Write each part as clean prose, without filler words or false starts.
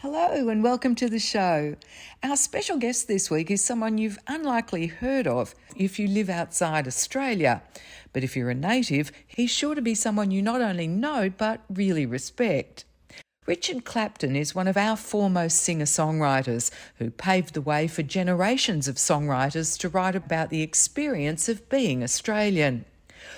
Hello and welcome to the show. Our special guest this week is someone you've unlikely heard of if you live outside Australia. But if you're a native, he's sure to be someone you not only know but really respect. Richard Clapton is one of our foremost singer-songwriters who paved the way for generations of songwriters to write about the experience of being Australian.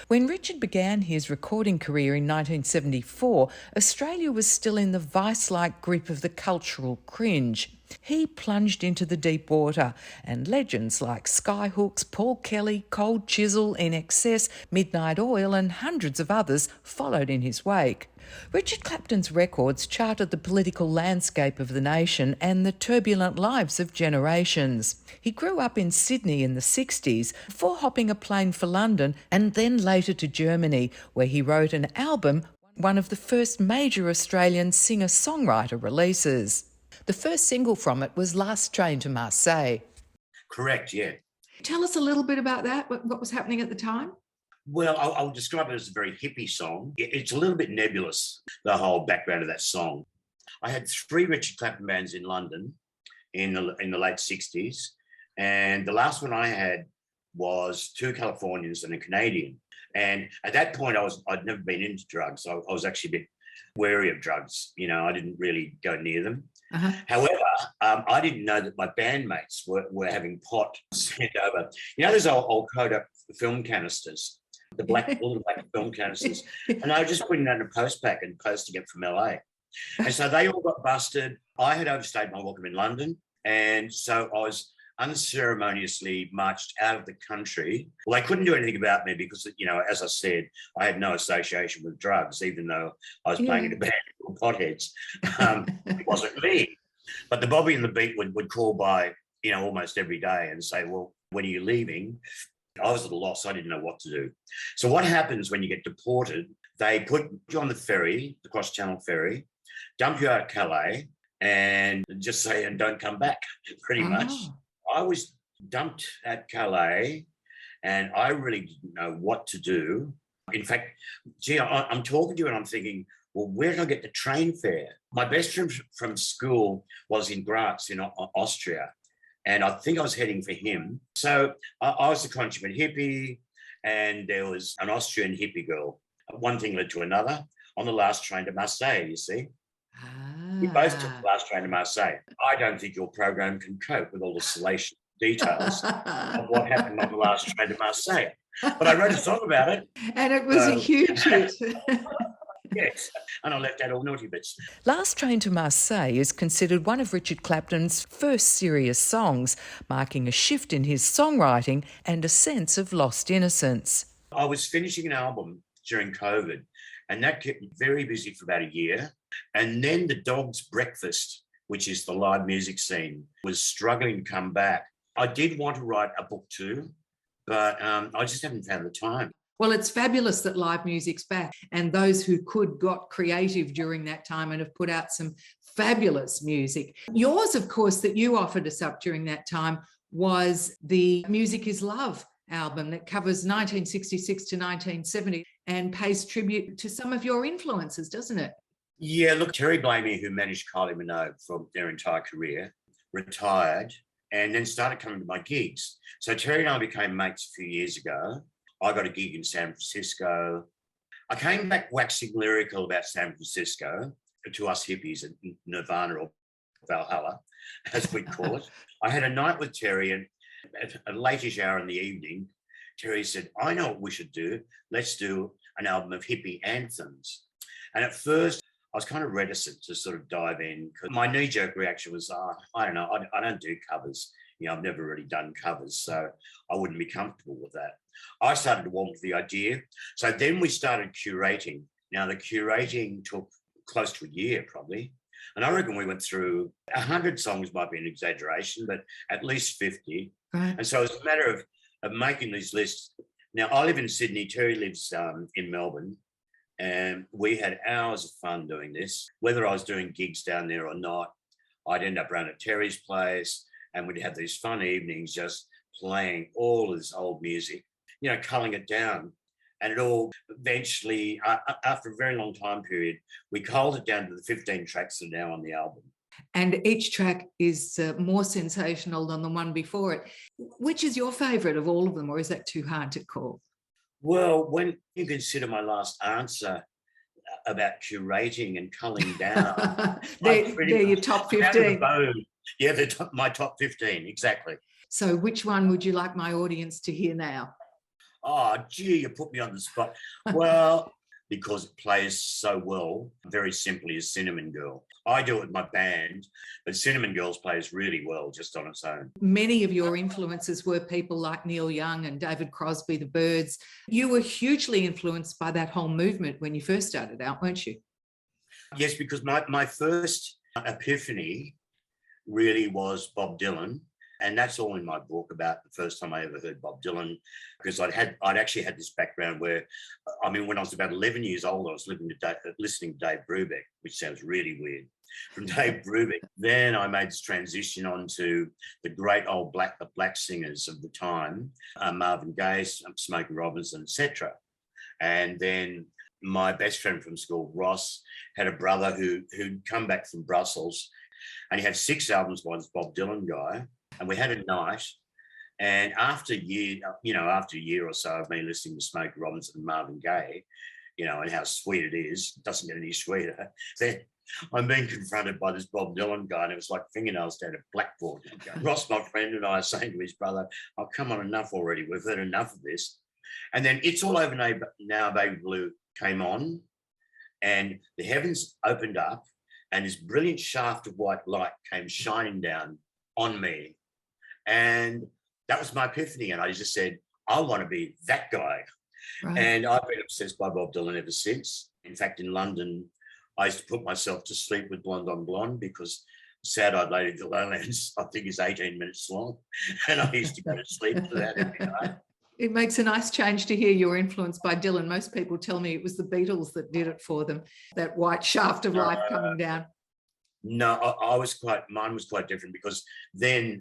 When Richard began his recording career in 1974, Australia was still in the vice-like grip of the cultural cringe. He plunged into the deep water, and legends like Skyhooks, Paul Kelly, Cold Chisel, In Excess, Midnight Oil and hundreds of others followed in his wake. Richard Clapton's records charted the political landscape of the nation and the turbulent lives of generations. He grew up in Sydney in the 60s before hopping a plane for London and then later to Germany, where he wrote an album, one of the first major Australian singer-songwriter releases. The first single from it was Last Train to Marseilles. Correct, yeah. Tell us a little bit about that, what was happening at the time? Well, I'll describe it as a very hippie song. It's a little bit nebulous, the whole background of that song. I had 3 Richard Clapton bands in London in the late 60s, and the last one I had was 2 Californians and a Canadian. And at that point, I'd never been into drugs. So I was actually a bit wary of drugs. You know, I didn't really go near them. Uh-huh. However, I didn't know that my bandmates were having pot sent over. You know, there's old Kodak film canisters, all the black film canisters, and I was just putting that in a post pack and posting it from LA. And so they all got busted. I had overstayed my welcome in London, and so I was unceremoniously marched out of the country. Well, they couldn't do anything about me because, you know, as I said, I had no association with drugs, even though I was playing in a band of potheads. It wasn't me. But the Bobby and the Beat would call by, you know, almost every day and say, well, when are you leaving? I was at a loss. I didn't know what to do. So what happens when you get deported? They put you on the ferry, the cross-channel ferry, dump you out at Calais and just say, and don't come back, pretty much. I was dumped at Calais and I really didn't know what to do. In fact, I'm talking to you and I'm thinking, well, where did I get the train fare? My best friend from school was in Graz in Austria, and I think I was heading for him. So I was a consummate hippie, and there was an Austrian hippie girl. One thing led to another on the last train to Marseille, you see. We both took the last train to Marseille. I don't think your program can cope with all the salacious details of what happened on the last train to Marseille. But I wrote a song about it. And it was a huge hit. Yes, and I left out all naughty bits. Last Train to Marseille is considered one of Richard Clapton's first serious songs, marking a shift in his songwriting and a sense of lost innocence. I was finishing an album during COVID, and that kept me very busy for about a year. And then the Dog's Breakfast, which is the live music scene, was struggling to come back. I did want to write a book too, but I just haven't found the time. Well, it's fabulous that live music's back, and those who could got creative during that time and have put out some fabulous music. Yours, of course, that you offered us up during that time was the Music is Love album that covers 1966 to 1970 and pays tribute to some of your influences, doesn't it? Yeah, look, Terry Blamey, who managed Kylie Minogue for their entire career, retired and then started coming to my gigs. So Terry and I became mates a few years ago. I got a gig in San Francisco. I came back waxing lyrical about San Francisco to us hippies at Nirvana or Valhalla, as we'd call it. I had a night with Terry, and at a late-ish hour in the evening, Terry said, I know what we should do. Let's do an album of hippie anthems. And at first, I was kind of reticent to sort of dive in because my knee-jerk reaction was, I don't know, I don't do covers. You know, I've never really done covers, so I wouldn't be comfortable with that. I started to warm to the idea. So then we started curating. Now, the curating took close to a year, probably. And I reckon we went through 100 songs, might be an exaggeration, but at least 50. Right. And so it's a matter of making these lists. Now, I live in Sydney. Terry lives in Melbourne. And we had hours of fun doing this. Whether I was doing gigs down there or not, I'd end up around at Terry's place and we'd have these fun evenings just playing all of this old music, you know, culling it down. And it all eventually, after a very long time period, we culled it down to the 15 tracks that are now on the album. And each track is more sensational than the one before it. Which is your favourite of all of them, or is that too hard to call? Well, when you consider my last answer about curating and culling down, they're your top 15. Yeah, my top 15, exactly. So which one would you like my audience to hear now? Oh, gee, you put me on the spot. Well, because it plays so well, very simply, is Cinnamon Girl. I do it with my band, but Cinnamon Girls plays really well just on its own. Many of your influences were people like Neil Young and David Crosby, the Byrds. You were hugely influenced by that whole movement when you first started out, weren't you? Yes, because my first epiphany really was Bob Dylan. And that's all in my book about the first time I ever heard Bob Dylan, because I'd actually had this background where, I mean, when I was about 11 years old, I was listening to Dave Brubeck, which sounds really weird. From Dave Brubeck, then I made this transition onto the great old black singers of the time, Marvin Gaye, Smokey Robinson, etc. And then my best friend from school, Ross, had a brother who'd come back from Brussels, and he had 6 albums by this Bob Dylan guy. And we had a night, and after a year or so of me listening to Smokey Robinson and Marvin Gaye, and how sweet it is, it doesn't get any sweeter, then I'm being confronted by this Bob Dylan guy, and it was like fingernails down a blackboard. Ross, my friend, and I are saying to his brother, "Oh, come on, enough already. We've heard enough of this." And then It's All Over Now, Baby Blue came on, and the heavens opened up, and this brilliant shaft of white light came shining down on me. And that was my epiphany. And I just said, I want to be that guy. Right. And I've been obsessed by Bob Dylan ever since. In fact, in London, I used to put myself to sleep with Blonde on Blonde because Sad-Eyed Lady of the Lowlands, I think, is 18 minutes long. And I used to go to sleep to that every night. It makes a nice change to hear you're influenced by Dylan. Most people tell me it was the Beatles that did it for them, that white shaft of light coming down. No, mine was quite different because I'm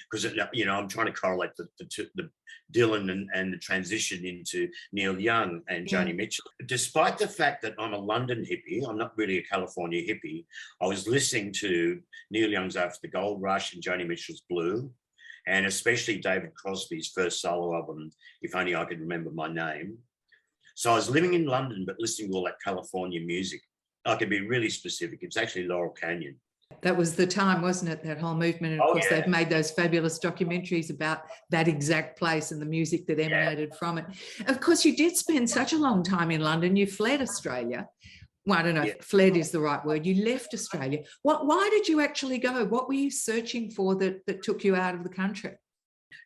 trying to correlate the Dylan and the transition into Neil Young and Joni Mitchell. Despite the fact that I'm a London hippie, I'm not really a California hippie, I was listening to Neil Young's After the Gold Rush and Joni Mitchell's Blue, and especially David Crosby's first solo album, If Only I Could Remember My Name. So I was living in London, but listening to all that California music. I can be really specific. It's actually Laurel Canyon. That was the time, wasn't it? That whole movement. And of course, they've made those fabulous documentaries about that exact place and the music that emanated from it. Of course, you did spend such a long time in London. You fled Australia. Well, I don't know if fled is the right word. You left Australia. Why did you actually go? What were you searching for that took you out of the country?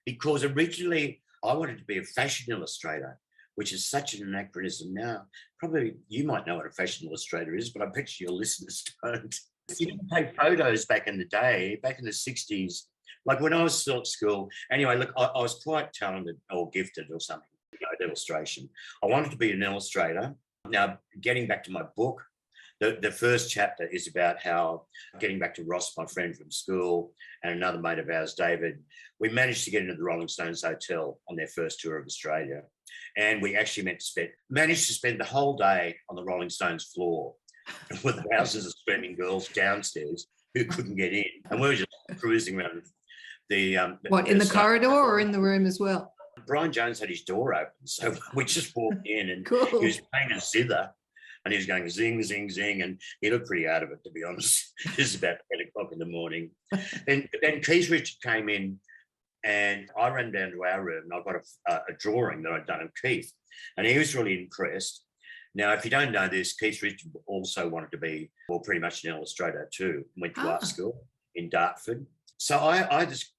Because originally I wanted to be a fashion illustrator, which is such an anachronism now. Probably you might know what a fashion illustrator is, but I bet your listeners don't. You didn't take photos back in the day, back in the 60s. Like when I was still at school. Anyway, look, I was quite talented or gifted or something, at illustration. I wanted to be an illustrator. Now, getting back to my book, the first chapter is about how, getting back to Ross, my friend from school, and another mate of ours, David, we managed to get into the Rolling Stones Hotel on their first tour of Australia. And we actually managed to spend the whole day on the Rolling Stones floor with thousands of screaming girls downstairs who couldn't get in. And we were just cruising around in the corridor or in the room as well? Brian Jones had his door open, so we just walked in and cool. He was playing a zither and he was going zing, zing, zing, and he looked pretty out of it, to be honest. It was about 10 o'clock in the morning. Then Keith Richard came in and I ran down to our room and I got a drawing that I'd done of Keith, and he was really impressed. Now, if you don't know this, Keith Richard also wanted to be, pretty much an illustrator too. Went to art school in Dartford. So I had this,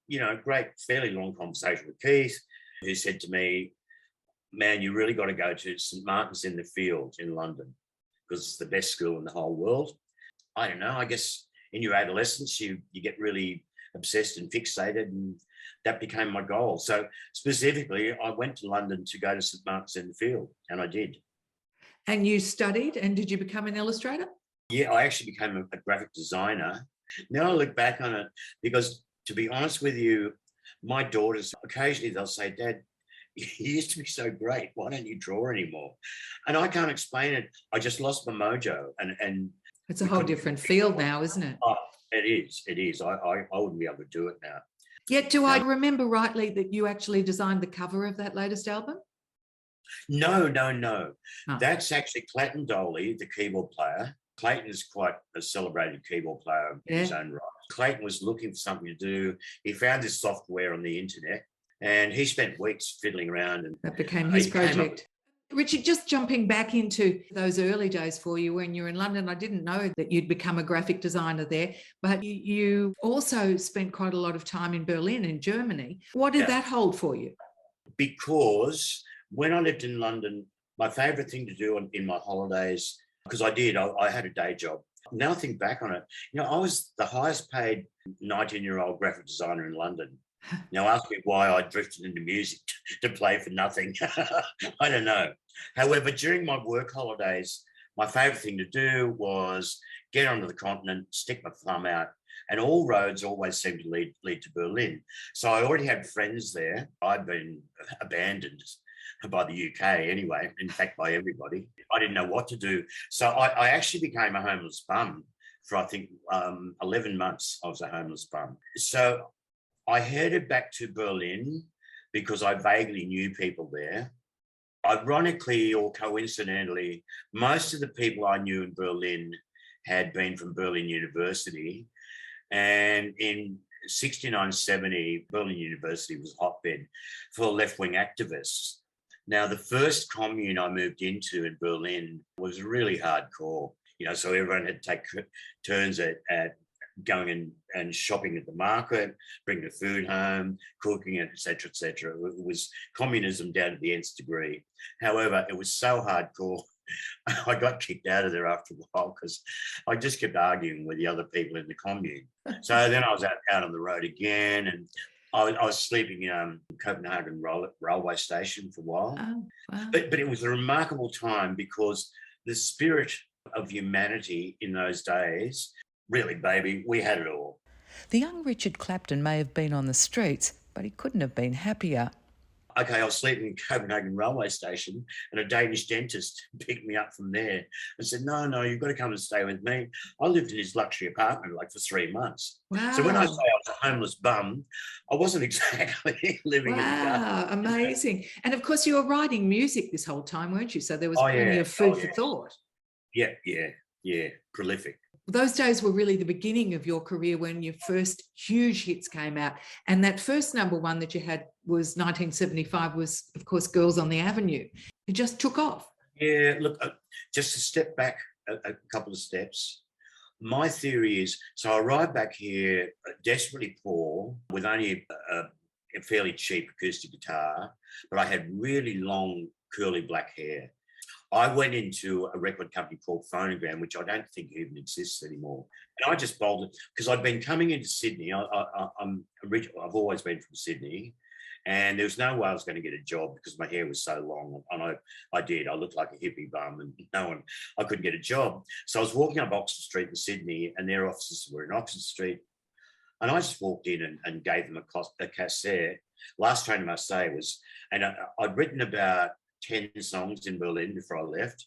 great, fairly long conversation with Keith, who said to me, "Man, you really got to go to St Martin's in the Fields in London because it's the best school in the whole world." I don't know, I guess in your adolescence, you get really obsessed and fixated, and that became my goal. So specifically, I went to London to go to St Martin's in the Field, and I did. And you studied, and did you become an illustrator? Yeah, I actually became a graphic designer. Now I look back on it, because to be honest with you, my daughters, occasionally they'll say, "Dad, you used to be so great. Why don't you draw anymore?" And I can't explain it. I just lost my mojo. And it's a whole different field now, isn't it? It is. It is. I wouldn't be able to do it now. Yet, do I remember rightly that you actually designed the cover of that latest album? No, no, no. Oh. That's actually Clayton Doley, the keyboard player. Clayton is quite a celebrated keyboard player in his own right. Clayton was looking for something to do. He found this software on the internet and he spent weeks fiddling around. And that became his project. Richard, just jumping back into those early days for you when you were in London, I didn't know that you'd become a graphic designer there, but you also spent quite a lot of time in Berlin, in Germany. What did that hold for you? Because when I lived in London, my favourite thing to do in my holidays, because I had a day job. Now I think back on it, I was the highest paid 19-year-old graphic designer in London. Now ask me why I drifted into music to play for nothing. I don't know. However, during my work holidays, my favourite thing to do was get onto the continent, stick my thumb out, and all roads always seemed to lead to Berlin. So I already had friends there. I'd been abandoned by the UK anyway, in fact, by everybody. I didn't know what to do. So I actually became a homeless bum for, I think, 11 months. I was a homeless bum. So I headed back to Berlin because I vaguely knew people there. Ironically or coincidentally, most of the people I knew in Berlin had been from Berlin University. And in 69, 70, Berlin University was a hotbed for left-wing activists. Now, the first commune I moved into in Berlin was really hardcore, so everyone had to take turns at going and shopping at the market, bringing the food home, cooking it, etc., etc. It was communism down to the nth degree. However, it was so hardcore, I got kicked out of there after a while because I just kept arguing with the other people in the commune. So then I was out on the road again, and I was sleeping in Copenhagen railway station for a while. Oh, wow. But it was a remarkable time because the spirit of humanity in those days, really, baby, we had it all. The young Richard Clapton may have been on the streets, but he couldn't have been happier. Okay, I was sleeping in Copenhagen railway station and a Danish dentist picked me up from there and said, no, you've got to come and stay with me. I lived in his luxury apartment for 3 months. Wow. So when I say I was a homeless bum, I wasn't exactly living in the Wow, amazing. And of course you were writing music this whole time, weren't you? So there was plenty of food for thought. Yeah, prolific. Those days were really the beginning of your career when your first huge hits came out. And that first number one that you had was 1975 was, of course, Girls on the Avenue. It just took off. Yeah, look, just to step back a couple of steps, my theory is, so I arrived back here desperately poor with only a fairly cheap acoustic guitar, but I had really long curly black hair. I went into a record company called Phonogram, which I don't think even exists anymore. And I just bolted because I'd been coming into Sydney. I've always been from Sydney, and there was no way I was going to get a job because my hair was so long. And I did. I looked like a hippie bum, and I couldn't get a job. So I was walking up Oxford Street in Sydney, and their offices were in Oxford Street. And I just walked in and gave them a cassette. Last Train to Marseilles was, and I'd written about 10 songs in Berlin before I left.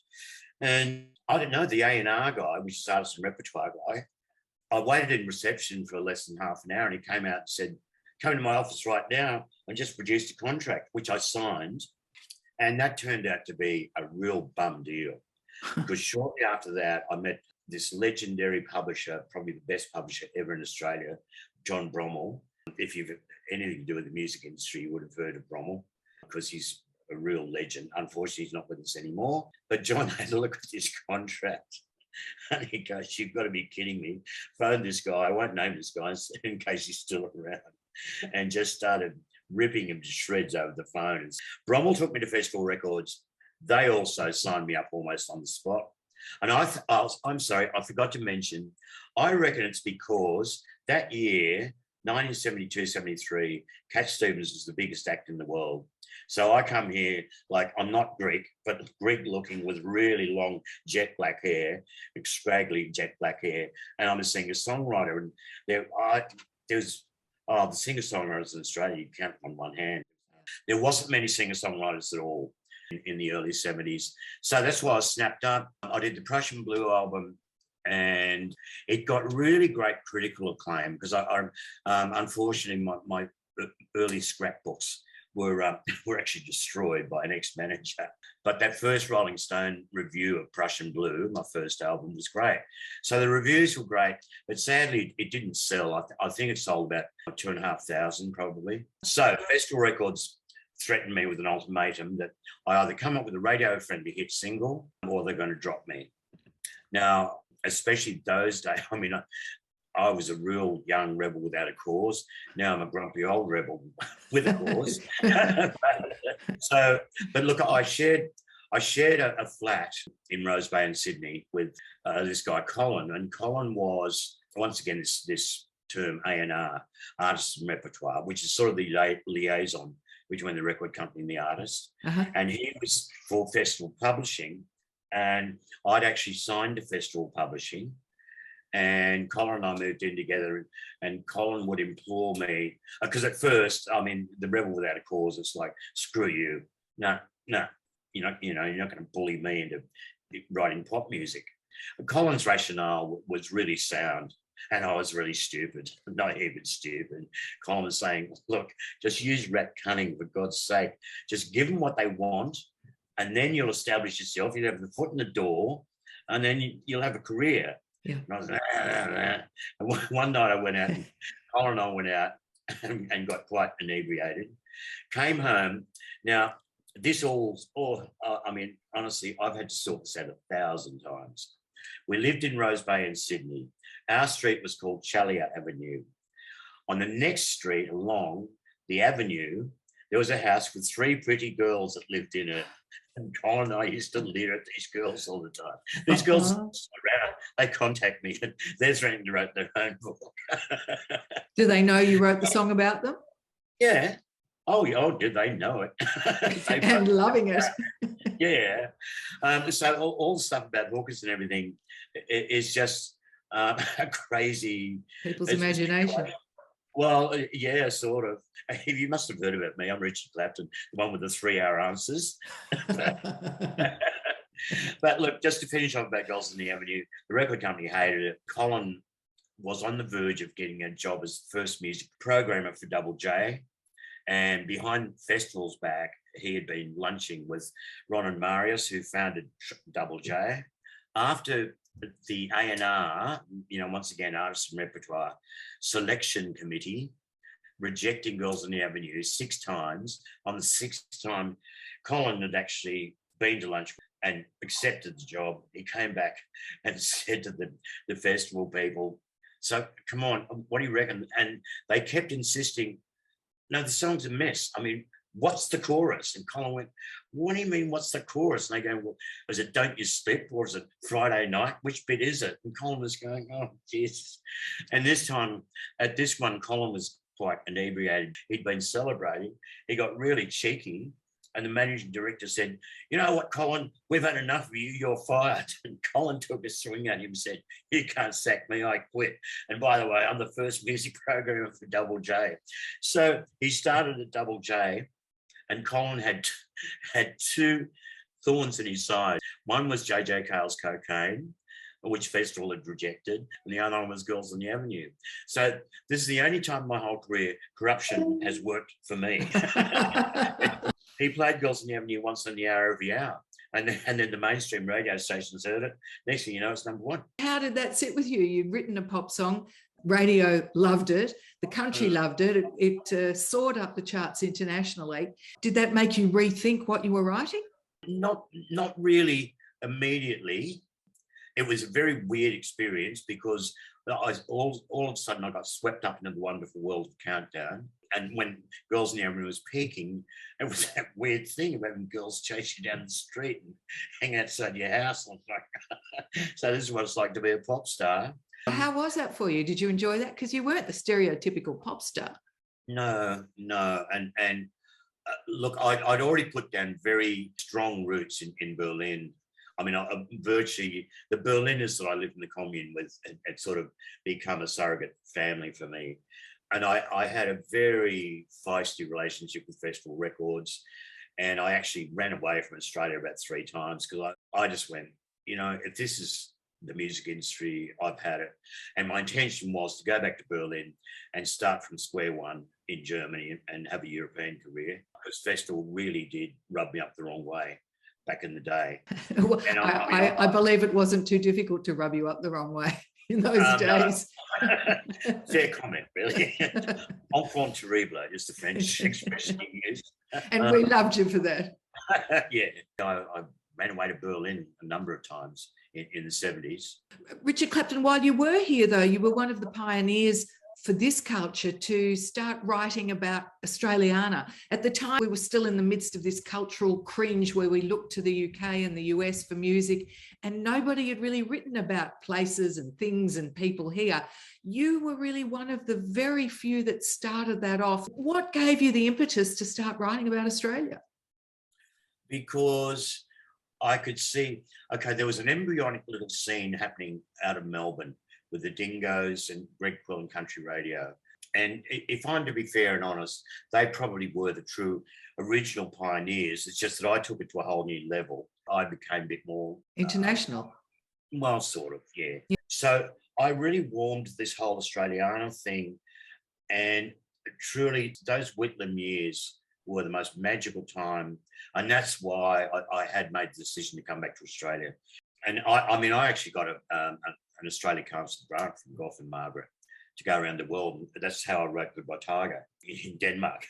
And I don't know, the A&R guy, which is artist and repertoire guy, I waited in reception for less than half an hour and he came out and said, come to my office right now, and just produced a contract, which I signed. And that turned out to be a real bum deal because shortly after that, I met this legendary publisher, probably the best publisher ever in Australia, John Brommel. If you've anything to do with the music industry, you would have heard of Brommel because he's a real legend. Unfortunately, he's not with us anymore. But John had a look at this contract and he goes, you've got to be kidding me. Phone this guy. I won't name this guy in case he's still around. And just started ripping him to shreds over the phone. And Brommel took me to Festival Records. They also signed me up almost on the spot. And I'm sorry, I forgot to mention, I reckon it's because that year, 1972-73, Cat Stevens was the biggest act in the world. So I come here like I'm not Greek, but Greek looking with really long jet black hair, scraggly jet black hair, and I'm a singer-songwriter. And there's the singer-songwriters in Australia, you count on one hand. There wasn't many singer-songwriters at all in the early 70s. So that's why I snapped up. I did the Prussian Blue album and it got really great critical acclaim because unfortunately my early scrapbooks were actually destroyed by an ex-manager. But that first Rolling Stone review of Prussian Blue, my first album, was great. So the reviews were great, but sadly it didn't sell. I think it sold about 2,500 probably. So Festival Records threatened me with an ultimatum that I either come up with a radio-friendly hit single or they're going to drop me. Now, especially those days, I mean, I was a real young rebel without a cause. Now I'm a grumpy old rebel with a cause. But look, I shared a flat in Rose Bay in Sydney with this guy Colin, and Colin was once again this term A&R, artist and repertoire, which is sort of the liaison between the record company and the artist. Uh-huh. And he was for Festival Publishing, and I'd actually signed to Festival Publishing. And Colin and I moved in together, and Colin would implore me, because at first, I mean, the rebel without a cause, it's like, screw you. No, you're not going to bully me into writing pop music. Colin's rationale was really sound, and I was really stupid, naive and stupid. Colin was saying, look, just use rat cunning, for God's sake. Just give them what they want, and then you'll establish yourself. You'll have the foot in the door, and then you'll have a career. Yeah. And I was like, And one night I went out, and Colin and I went out and got quite inebriated. Came home. Now, this I mean, honestly, I've had to sort this out 1,000 times. We lived in Rose Bay in Sydney. Our street was called Chalia Avenue. On the next street along the avenue, there was a house with 3 pretty girls that lived in it. And Colin and I used to leer at these girls all the time. These girls around, they contact me, and they're threatening to write their own book. Do they know you wrote the song about them? Yeah. Oh, did they know it? And loving it. Yeah. So all the stuff about hookers and everything is just a crazy... People's imagination. Well, yeah, sort of. You must have heard about me. I'm Richard Clapton, the one with the 3-hour answers. But look, just to finish off about Girls in the Avenue, the record company hated it. Colin was on the verge of getting a job as first music programmer for Double J. And behind Festival's back, he had been lunching with Ron and Marius, who founded Double J. After the A&R, once again, Artists and Repertoire Selection Committee, rejecting Girls in the Avenue 6 times. On the 6th time, Colin had actually been to lunch and accepted the job. He came back and said to the festival people, so come on, what do you reckon? And they kept insisting, no, the song's a mess. I mean, what's the chorus? And Colin went, what do you mean, what's the chorus? And they go, well, is it Don't You Slip, or is it Friday Night? Which bit is it? And Colin was going, oh, Jesus. And this time, at this one, Colin was quite inebriated. He'd been celebrating. He got really cheeky. And the managing director said, you know what, Colin, we've had enough of you, you're fired. And Colin took a swing at him and said, you can't sack me, I quit. And by the way, I'm the first music programmer for Double J. So he started at Double J, and Colin had 2 thorns in his side. One was J.J. Cale's Cocaine, which Festival had rejected, and the other one was Girls on the Avenue. So this is the only time in my whole career corruption has worked for me. He played Girls on the Avenue once in the hour every hour. And then the mainstream radio stations heard it. Next thing you know, it's number 1. How did that sit with you? You'd written a pop song. Radio loved it. The country loved it. It soared up the charts internationally. Did that make you rethink what you were writing? Not really immediately. It was a very weird experience because all of a sudden I got swept up into the wonderful world of Countdown. And when Girls in the Avenue was peaking, it was that weird thing of having girls chase you down the street and hang outside your house. So this is what it's like to be a pop star. How was that for you? Did you enjoy that? Because you weren't the stereotypical pop star. No. And look, I'd already put down very strong roots in Berlin. I mean, virtually the Berliners that I lived in the commune with had sort of become a surrogate family for me. And I had a very feisty relationship with Festival Records, and I actually ran away from Australia about 3 times because I just went, if this is the music industry. I've had it. And my intention was to go back to Berlin and start from square one in Germany and have a European career, because festival really did rub me up the wrong way back in the day. Well, And I believe it wasn't too difficult to rub you up the wrong way in those days. No. Fair comment, really. Enfant terrible, is the French expression you use. And we loved you for that. Yeah, I ran away to Berlin a number of times in the 70s. Richard Clapton, while you were here, though, you were one of the pioneers for this culture to start writing about Australiana. At the time, we were still in the midst of this cultural cringe where we looked to the UK and the US for music, and nobody had really written about places and things and people here. You were really one of the very few that started that off. What gave you the impetus to start writing about Australia? Because I could see, okay, there was an embryonic little scene happening out of Melbourne with the Dingoes and Greg Quill and Country Radio. And if I'm to be fair and honest, they probably were the true original pioneers. It's just that I took it to a whole new level. I became a bit more... International. Well, sort of, yeah. So I really warmed to this whole Australiana thing. And truly, those Whitlam years were the most magical time. And that's why I had made the decision to come back to Australia. And I actually got an Australian Council grant from Gough and Margaret to go around the world. That's how I wrote Goodbye Tiger in Denmark.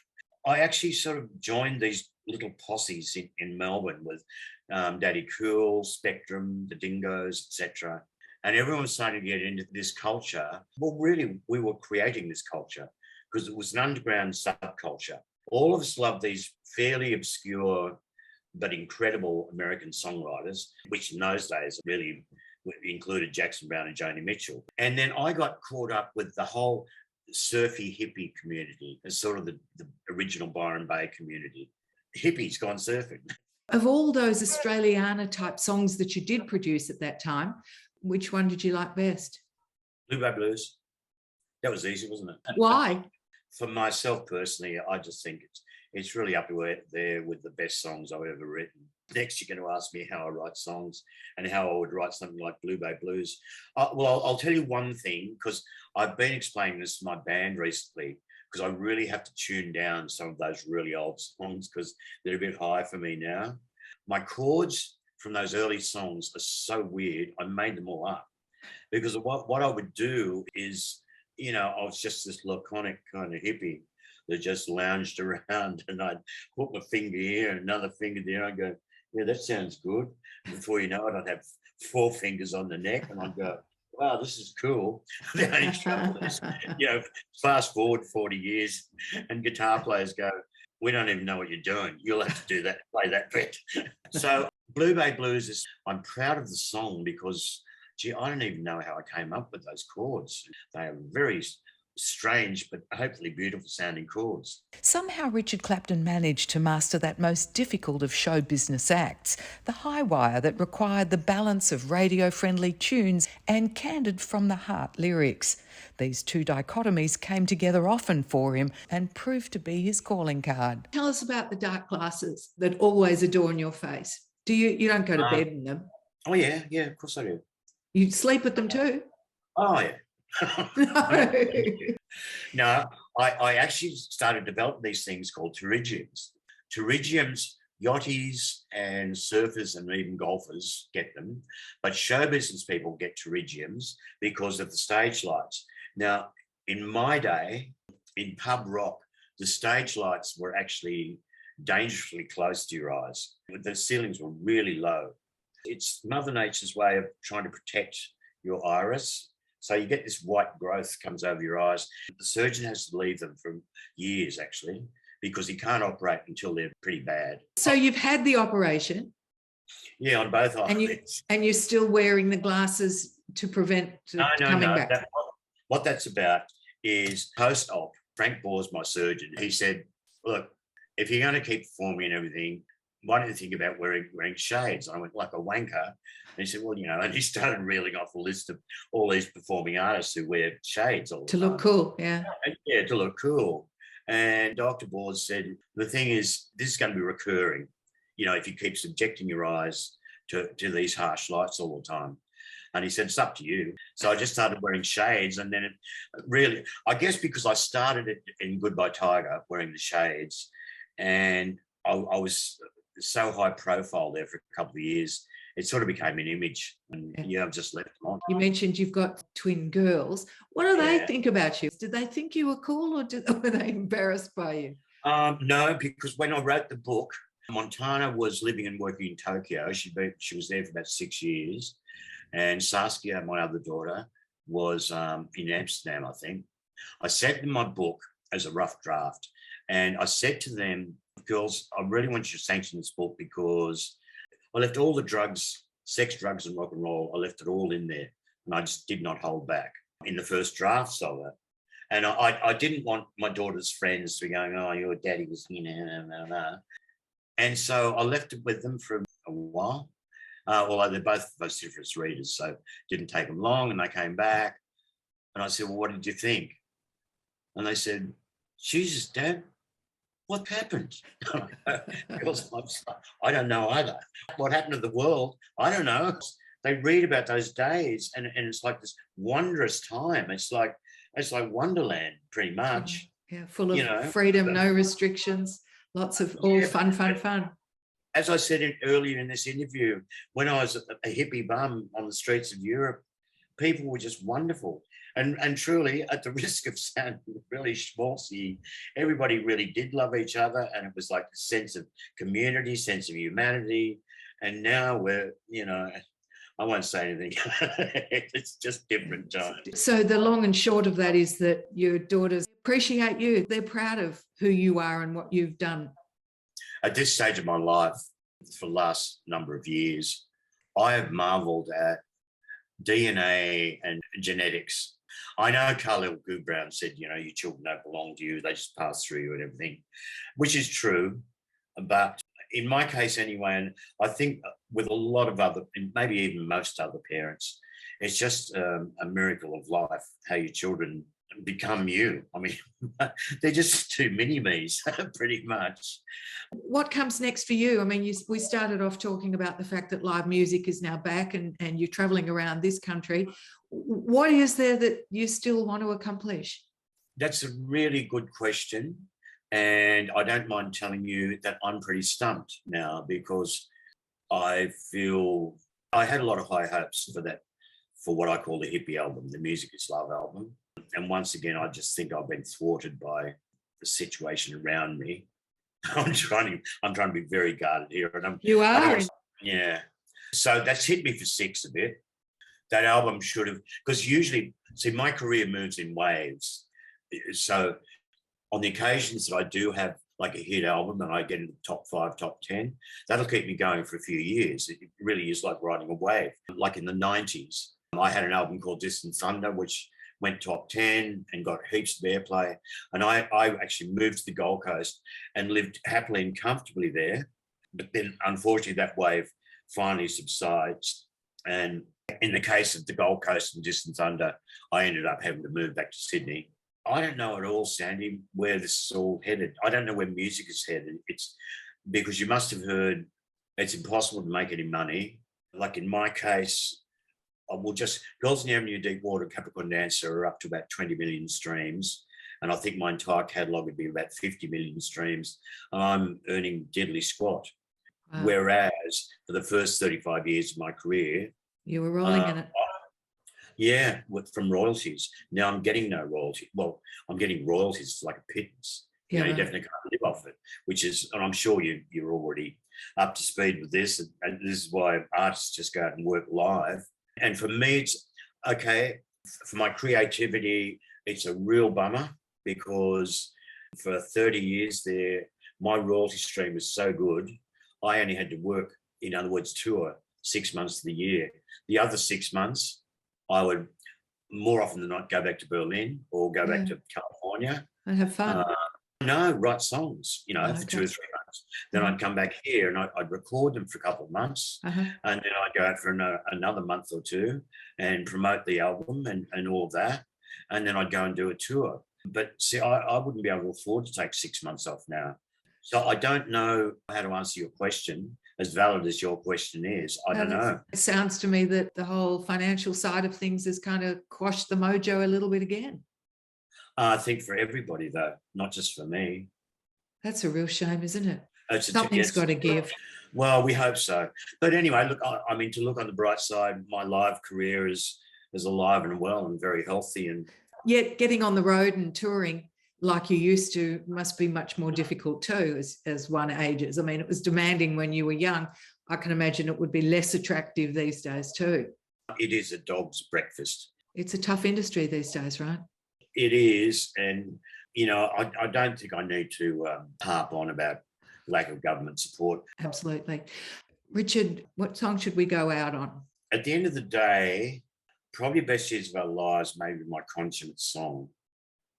I actually sort of joined these little posses in Melbourne with Daddy Cool, Spectrum, the Dingoes, etc. And everyone was starting to get into this culture. Well, really, we were creating this culture because it was an underground subculture. All of us loved these fairly obscure but incredible American songwriters, which in those days really included Jackson Browne and Joni Mitchell. And then I got caught up with the whole surfy hippie community as sort of the original Byron Bay community. Hippies gone surfing. Of all those Australiana type songs that you did produce at that time, which one did you like best? Blue Bay Blues. That was easy, wasn't it? Why? For myself personally, I just think it's really up there with the best songs I've ever written. Next, you're going to ask me how I write songs and how I would write something like Blue Bay Blues. Well, I'll tell you one thing, because I've been explaining this to my band recently, because I really have to tune down some of those really old songs because they're a bit high for me now. My chords from those early songs are so weird, I made them all up. Because what I would do is, I was just this laconic kind of hippie that just lounged around, and I'd put my finger here and another finger there. I'd go, yeah, that sounds good. Before you know it, I'd have 4 fingers on the neck, and I'd go, wow, this is cool. The only trouble is, fast forward 40 years, and guitar players go, we don't even know what you're doing. You'll have to do that, play that bit. So Blue Bay Blues I'm proud of the song because, I don't even know how I came up with those chords. They are very strange but hopefully beautiful sounding chords. Somehow Richard Clapton managed to master that most difficult of show business acts, the high wire that required the balance of radio-friendly tunes and candid from the heart lyrics. These two dichotomies came together often for him and proved to be his calling card. Tell us about the dark glasses that always adorn your face. You don't go to bed in them? Oh yeah, of course I do. You sleep with them too? Oh yeah. No, I actually started developing these things called pterygiums. Pterygiums, yachties and surfers and even golfers get them, but show business people get pterygiums because of the stage lights. Now, in my day, in pub rock, the stage lights were actually dangerously close to your eyes. The ceilings were really low. It's Mother Nature's way of trying to protect your iris. So you get this white growth comes over your eyes. The surgeon has to leave them for years, actually, because he can't operate until they're pretty bad. So you've had the operation? Yeah, on both eyes. And you're still wearing the glasses to prevent coming back? What that's about is post-op, Frank Boers, my surgeon, he said, look, if you're going to keep performing and everything, why don't you think about wearing shades? I went, like a wanker. And he said, well, and he started reeling off a list of all these performing artists who wear shades all the time. To look cool, yeah. Yeah, to look cool. And Dr. Boers said, the thing is, this is going to be recurring, if you keep subjecting your eyes to these harsh lights all the time. And he said, it's up to you. So I just started wearing shades. And then it really, I guess because I started it in Goodbye Tiger, wearing the shades, and I was so high profile there for a couple of years, it sort of became an image. And yeah, I've just left them on. You mentioned you've got twin girls. What do they think about you? Did they think you were cool, or were they embarrassed by you? No, because when I wrote the book, Montana was living and working in Tokyo. She was there for about 6 years. And Saskia, my other daughter, was in Amsterdam, I think. I sent them my book as a rough draft. And I said to them, girls, I really want you to sanction this book because I left all the drugs, sex, drugs, and rock and roll, I left it all in there. And I just did not hold back in the first drafts of it. And I didn't want my daughter's friends to be going, oh, your daddy was, no. And so I left it with them for a while. Although they're both vociferous readers, so it didn't take them long. And they came back. And I said, well, what did you think? And they said, Jesus, Dad, what happened? Because I don't know either. What happened to the world? I don't know. They read about those days, and it's like this wondrous time. It's like Wonderland, pretty much. Yeah, full of freedom, no restrictions, lots of all fun. As I said earlier in this interview, when I was a hippie bum on the streets of Europe, people were just wonderful. And truly, at the risk of sounding really schmaltzy, everybody really did love each other. And it was like a sense of community, sense of humanity. And now we're, I won't say anything. It's just different times. So the long and short of that is that your daughters appreciate you. They're proud of who you are and what you've done. At this stage of my life, for the last number of years, I have marvelled at DNA and genetics. I know Khalil Gibran said, your children don't belong to you, they just pass through you and everything, which is true. But in my case anyway, and I think with a lot of other, and maybe even most other parents, it's just a miracle of life, how your children become you. I mean, they're just two mini-me's, pretty much. What comes next for you? I mean, we started off talking about the fact that live music is now back and you're travelling around this country. What is there that you still want to accomplish? That's a really good question. And I don't mind telling you that I'm pretty stumped now because I feel I had a lot of high hopes for what I call the hippie album, the Music is Love album. And once again, I just think I've been thwarted by the situation around me. I'm trying to be very guarded here. And you are? Yeah. So that's hit me for six a bit. That album should have, because usually, see, my career moves in waves. So on the occasions that I do have like a hit album and I get into the top 5, top 10, that'll keep me going for a few years. It really is like riding a wave. Like in the 90s, I had an album called Distant Thunder, which went top 10 and got heaps of airplay. And I actually moved to the Gold Coast and lived happily and comfortably there. But then, unfortunately, that wave finally subsides. And in the case of the Gold Coast and Distant Thunder, I ended up having to move back to Sydney. I don't know at all, Sandy, where this is all headed. I don't know where music is headed. It's because you must have heard it's impossible to make any money. Like in my case, Girls in the Avenue, Deepwater, Capricorn Dancer are up to about 20 million streams. And I think my entire catalogue would be about 50 million streams. And I'm earning diddly squat. Wow. Whereas for the first 35 years of my career, you were rolling in it. Yeah, from royalties. Now I'm getting no royalty. Well, I'm getting royalties like a pittance. Yeah, you definitely can't live off it, and I'm sure you're already up to speed with this. And this is why artists just go out and work live. And for me, it's okay. For my creativity, it's a real bummer because for 30 years there, my royalty stream was so good. I only had to work, in other words, tour 6 months of the year. The other 6 months, I would more often than not go back to Berlin or go back to California. And have fun. Write songs, for 2 or 3 months. Then I'd come back here and I'd record them for a couple of months. And then I'd go out for another month or two and promote the album and all of that. And then I'd go and do a tour. But see, I wouldn't be able to afford to take 6 months off now. So I don't know how to answer your question, as valid as your question is. I don't know. It sounds to me that the whole financial side of things has kind of quashed the mojo a little bit again. I think for everybody, though, not just for me. That's a real shame, isn't it? It's Something's got to give. Well, we hope so. But anyway, look, I mean, to look on the bright side, my live career is alive and well and very healthy. And yet getting on the road and touring like you used to must be much more difficult too as one ages. I mean, it was demanding when you were young. I can imagine it would be less attractive these days too. It is a dog's breakfast. It's a tough industry these days, right? It is. And, you know, I don't think I need to harp on about lack of government support. Absolutely. Richard, what song should we go out on? At the end of the day, probably Best Years of Our Lives, maybe my consummate song.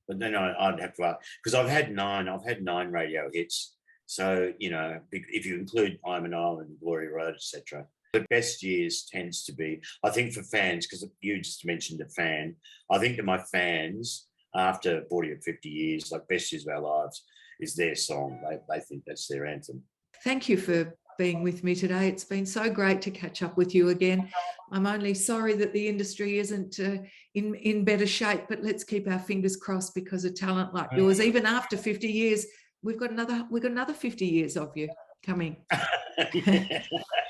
But then I'd have to ask, because I've had 9 radio hits. So, you know, if you include I'm an Island, Glory Road, etc. The best years tends to be, I think for fans, because you just mentioned a fan, I think that my fans, after 40 or 50 years, like Best Years of Our Lives, is their song. They think that's their anthem. Thank you for being with me today. It's been so great to catch up with you again. I'm only sorry that the industry isn't in better shape, but let's keep our fingers crossed because a talent like yours, even after 50 years, we've got another 50 years of you coming.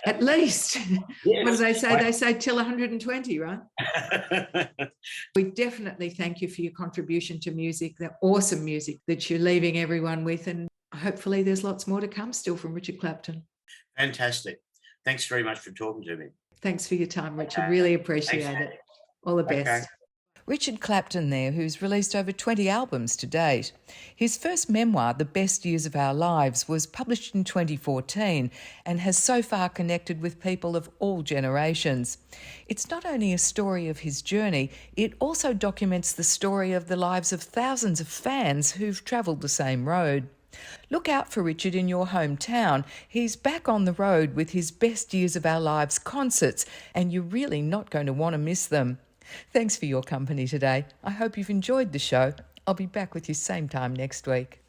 At least. Yes. What do they say? They say till 120, right? We definitely thank you for your contribution to music, the awesome music that you're leaving everyone with, and hopefully there's lots more to come still from Richard Clapton. Fantastic. Thanks very much for talking to me. Thanks for your time, Richard. Really appreciate it. All the best. Okay. Richard Clapton there, who's released over 20 albums to date. His first memoir, The Best Years of Our Lives, was published in 2014 and has so far connected with people of all generations. It's not only a story of his journey, it also documents the story of the lives of thousands of fans who've travelled the same road. Look out for Richard in your hometown. He's back on the road with his Best Years of Our Lives concerts, and you're really not going to want to miss them. Thanks for your company today. I hope you've enjoyed the show. I'll be back with you same time next week.